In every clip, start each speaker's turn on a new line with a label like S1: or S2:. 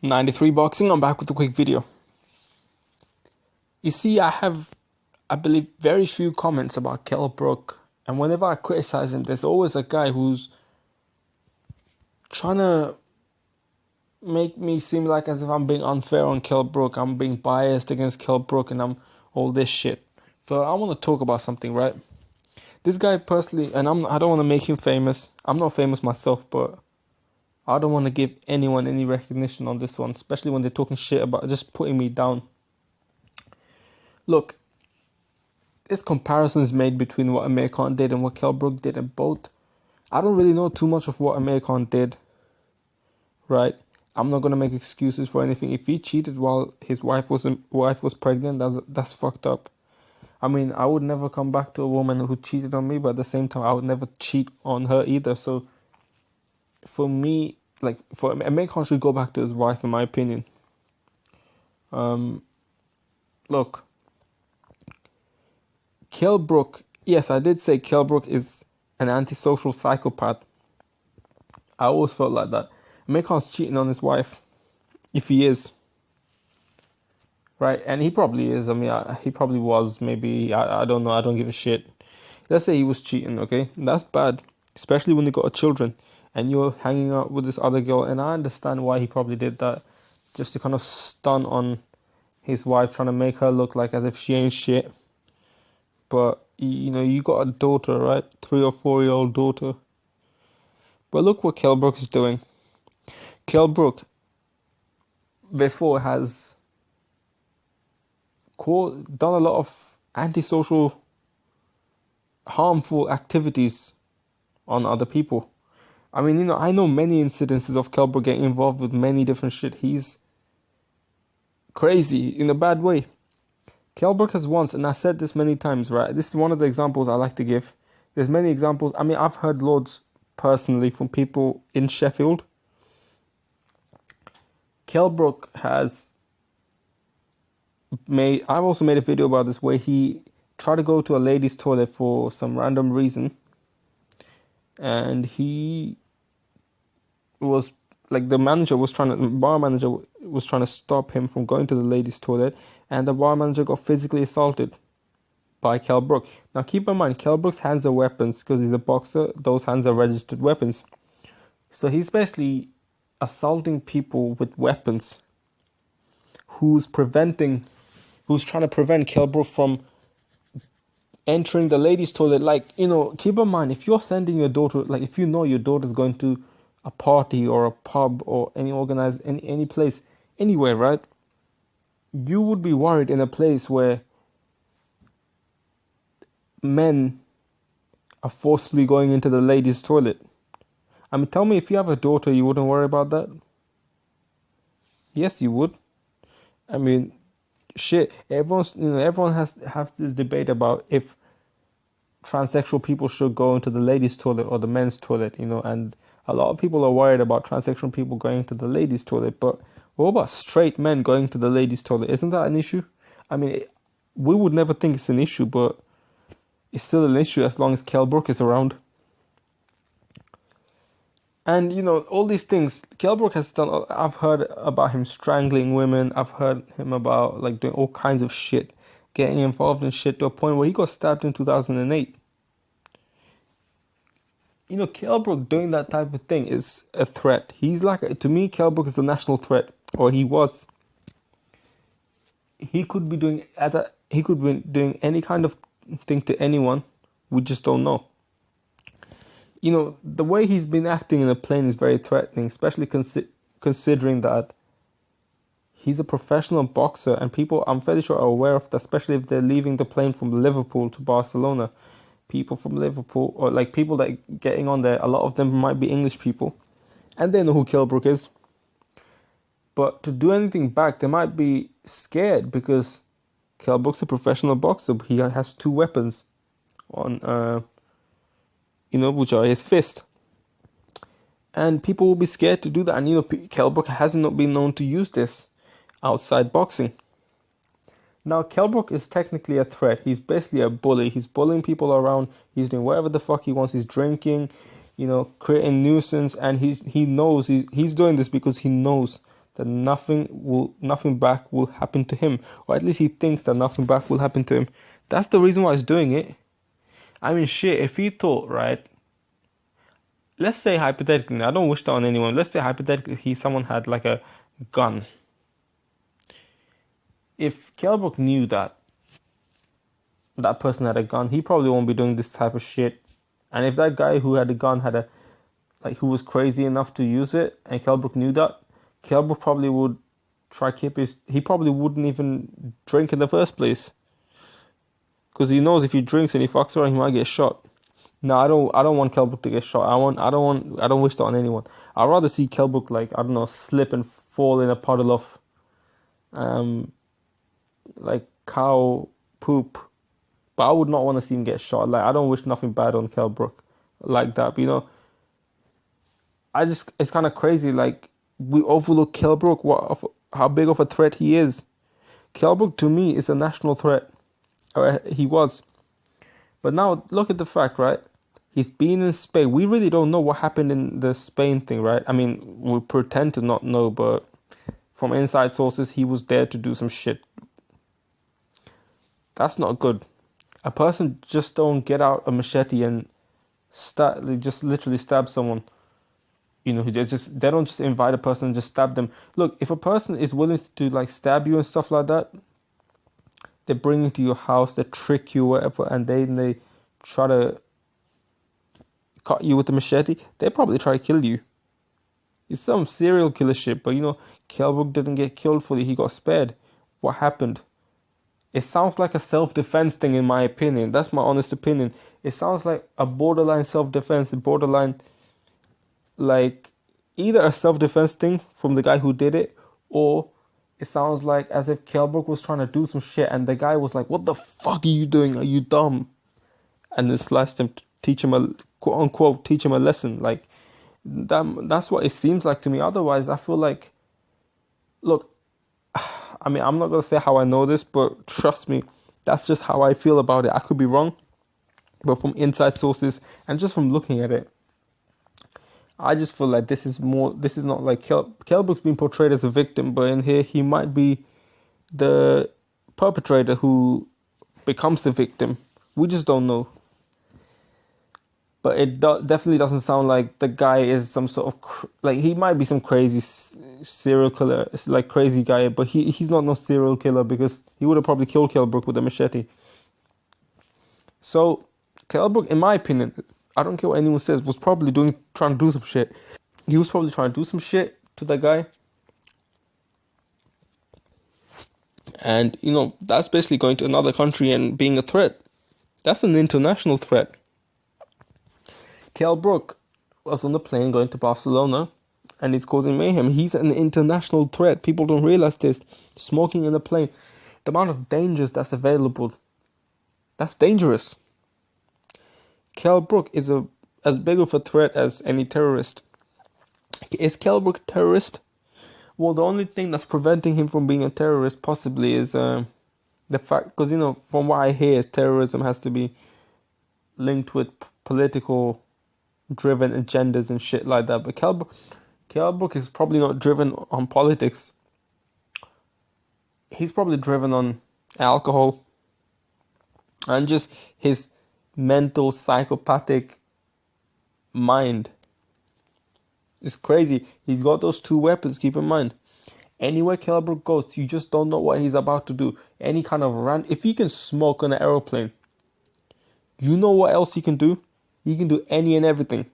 S1: 93 Boxing, I'm back with a quick video. You see, I believe, very few comments about Kell Brook, and whenever I criticize him, there's always a guy who's trying to make me seem like as if I'm being unfair on Kell Brook, I'm being biased against Kell Brook, and I'm all this shit. But I want to talk about something, right? This guy personally, and I don't want to make him famous. I'm not famous myself, but I don't want to give anyone any recognition on this one, especially when they're talking shit about just putting me down. Look, this comparison is made between what Amir Khan did and what Kell Brook did, and both. I don't really know too much of what Amir Khan did, right? I'm not gonna make excuses for anything. If he cheated while his wife was pregnant, that's fucked up. I mean, I would never come back to a woman who cheated on me, but at the same time, I would never cheat on her either. So, for me, for Amir Khan should go back to his wife, in my opinion. Look, Kell Brook, yes, I did say Kell Brook is an antisocial psychopath. I always felt like that. Amir Khan's cheating on his wife, if he is. Right, and he probably is. I mean, he probably was. Maybe, I don't know. I don't give a shit. Let's say he was cheating, okay? That's bad, especially when you got children and you're hanging out with this other girl. And I understand why he probably did that, just to kind of stun on his wife, trying to make her look like as if she ain't shit. But, you got a daughter, right? 3 or 4-year-old daughter. But look what Kell Brook is doing. Kell Brook, before, has done a lot of antisocial, harmful activities on other people. I mean, I know many incidences of Kell Brook getting involved with many different shit. He's crazy in a bad way. Kell Brook has once, and I said this many times, right? This is one of the examples I like to give. There's many examples. I mean, I've heard loads personally from people in Sheffield. Kell Brook I've also made a video about this where he tried to go to a ladies' toilet for some random reason, and he was like, the bar manager was trying to stop him from going to the ladies' toilet, and the bar manager got physically assaulted by Kell Brook. Now keep in mind, Kell Brook's hands are weapons because he's a boxer. Those hands are registered weapons. So he's basically assaulting people with weapons, who's trying to prevent Kell Brook from entering the ladies' toilet. Keep in mind, if you're sending your daughter, if you know your daughter's going to a party or a pub or any place, anywhere, right? You would be worried in a place where men are forcefully going into the ladies' toilet. I mean, tell me, if you have a daughter, you wouldn't worry about that? Yes, you would. I mean, shit. Everyone has this debate about if transsexual people should go into the ladies' toilet or the men's toilet, and a lot of people are worried about transsexual people going to the ladies' toilet. But what about straight men going to the ladies' toilet? Isn't that an issue? I mean, we would never think it's an issue, but it's still an issue as long as Kell Brook is around. And, all these things, Kell Brook has done. I've heard about him strangling women. I've heard him about, doing all kinds of shit, getting involved in shit to a point where he got stabbed in 2008. Kell Brook doing that type of thing is a threat. He's to me, Kell Brook is a national threat, or he was. He could be doing any kind of thing to anyone. We just don't know. The way he's been acting in the plane is very threatening, especially considering that he's a professional boxer, and people, I'm fairly sure, are aware of that, especially if they're leaving the plane from Liverpool to Barcelona. People from Liverpool, or people that are getting on there, a lot of them might be English people, and they know who Kell Brook is. But to do anything back, they might be scared because Kell Brook's a professional boxer. He has 2 weapons on which are his fist. And people will be scared to do that. And, Kell Brook has not been known to use this outside boxing. Now, Kell Brook is technically a threat. He's basically a bully. He's bullying people around. He's doing whatever the fuck he wants. He's drinking, creating nuisance. And he knows he's doing this because he knows that nothing back will happen to him, or at least he thinks that nothing back will happen to him. That's the reason why he's doing it. I mean, shit, if he thought, right, let's say hypothetically, I don't wish that on anyone. Let's say hypothetically, someone had like a gun. If Kell Brook knew that that person had a gun, he probably won't be doing this type of shit. And if that guy who had a gun had who was crazy enough to use it, and Kell Brook knew that, Kell Brook probably would he probably wouldn't even drink in the first place. Because he knows if he drinks and he fucks around, he might get shot. No, I don't want Kell Brook to get shot. I don't wish that on anyone. I'd rather see Kell Brook, like, I don't know, slip and fall in a puddle of like cow poop. But I would not want to see him get shot. Like, I don't wish nothing bad on Kell Brook like that. But, it's kind of crazy. Like, we overlook Kell Brook, how big of a threat he is. Kell Brook, to me, is a national threat. Or he was. But now, look at the fact, right? He's been in Spain. We really don't know what happened in the Spain thing, right? I mean, we pretend to not know, but from inside sources, he was there to do some shit. That's not good. A person just don't get out a machete and just literally stab someone. They don't just invite a person and just stab them. Look, if a person is willing to like stab you and stuff like that, they bring you to your house, they trick you, whatever, and then they try to cut you with a machete, they probably try to kill you. It's some serial killer shit, but Kell Brook didn't get killed fully, he got spared. What happened? It sounds like a self-defense thing, in my opinion. That's my honest opinion. It sounds like a borderline self-defense, like either a self-defense thing from the guy who did it, or it sounds like as if Kell Brook was trying to do some shit and the guy was like, "What the fuck are you doing? Are you dumb?" And then slashed him to teach him quote unquote teach him a lesson. Like that's what it seems like to me. Otherwise, I feel like, look, I mean, I'm not gonna say how I know this, but trust me, that's just how I feel about it. I could be wrong, but from inside sources and just from looking at it, I just feel like this is not like Kell Brook's being portrayed as a victim, but in here he might be the perpetrator who becomes the victim. We just don't know. But it definitely doesn't sound like the guy is some sort of like, he might be some crazy serial killer, like crazy guy, but he's not no serial killer, because he would have probably killed Kell Brook with a machete. So Kell Brook, in my opinion, I don't care what anyone says, was probably trying to do some shit. He was probably trying to do some shit to that guy. And, that's basically going to another country and being a threat. That's an international threat. Kell Brook was on the plane going to Barcelona and he's causing mayhem. He's an international threat. People don't realize this. Smoking in the plane. The amount of dangers that's available. That's dangerous. Kell Brook is as big of a threat as any terrorist. Is Kell Brook a terrorist? Well, the only thing that's preventing him from being a terrorist possibly is the fact, because from what I hear, terrorism has to be linked with political driven agendas and shit like that. But Kell Brook is probably not driven on politics. He's probably driven on alcohol and just his mental psychopathic mind. It's crazy. He's got those two weapons, keep in mind. Anywhere Kell Brook goes, you just don't know what he's about to do. Any kind of if he can smoke on an aeroplane, you know what else he can do? He can do any and everything.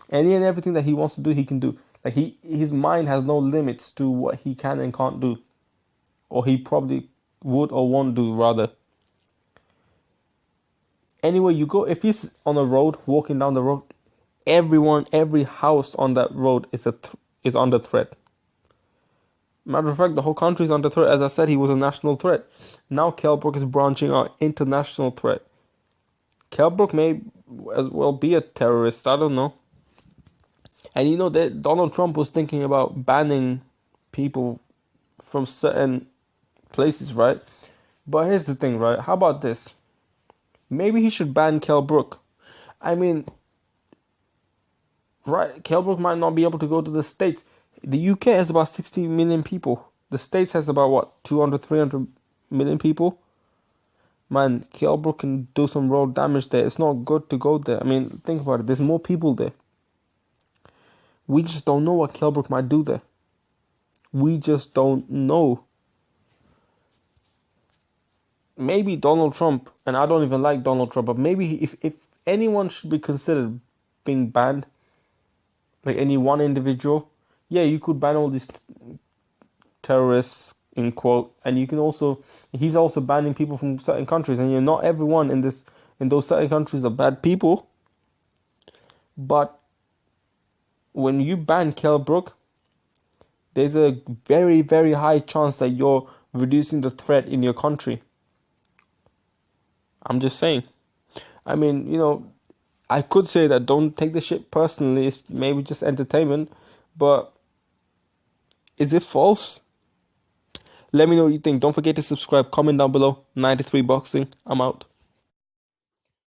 S1: Any and everything that he wants to do, he can do. Like his mind has no limits to what he can and can't do. Or he probably would or won't do, rather. Anywhere you go, if he's on a road, walking down the road, every house on that road is under threat. Matter of fact, the whole country is under threat. As I said, he was a national threat. Now Kell Brook is branching out, international threat. Kell Brook may as well be a terrorist. I don't know. And that Donald Trump was thinking about banning people from certain places, right? But here's the thing, right? How about this? Maybe he should ban Kell Brook. I mean, right? Kell Brook might not be able to go to the States. The UK has about 60 million people. The States has about what, 200, 300 million people. Man, Kell Brook can do some real damage there. It's not good to go there. I mean, think about it. There's more people there. We just don't know what Kell Brook might do there. We just don't know. Maybe Donald Trump, and I don't even like Donald Trump, but maybe if anyone should be considered being banned, like any one individual, yeah, you could ban all these terrorists in quote, and you can also, he's also banning people from certain countries, and not everyone in those certain countries are bad people, but when you ban Kell Brook, there's a very, very high chance that you're reducing the threat in your country. I'm just saying. I mean, I could say that don't take the shit personally. It's maybe just entertainment. But is it false? Let me know what you think. Don't forget to subscribe. Comment down below. 93 Boxing. I'm out.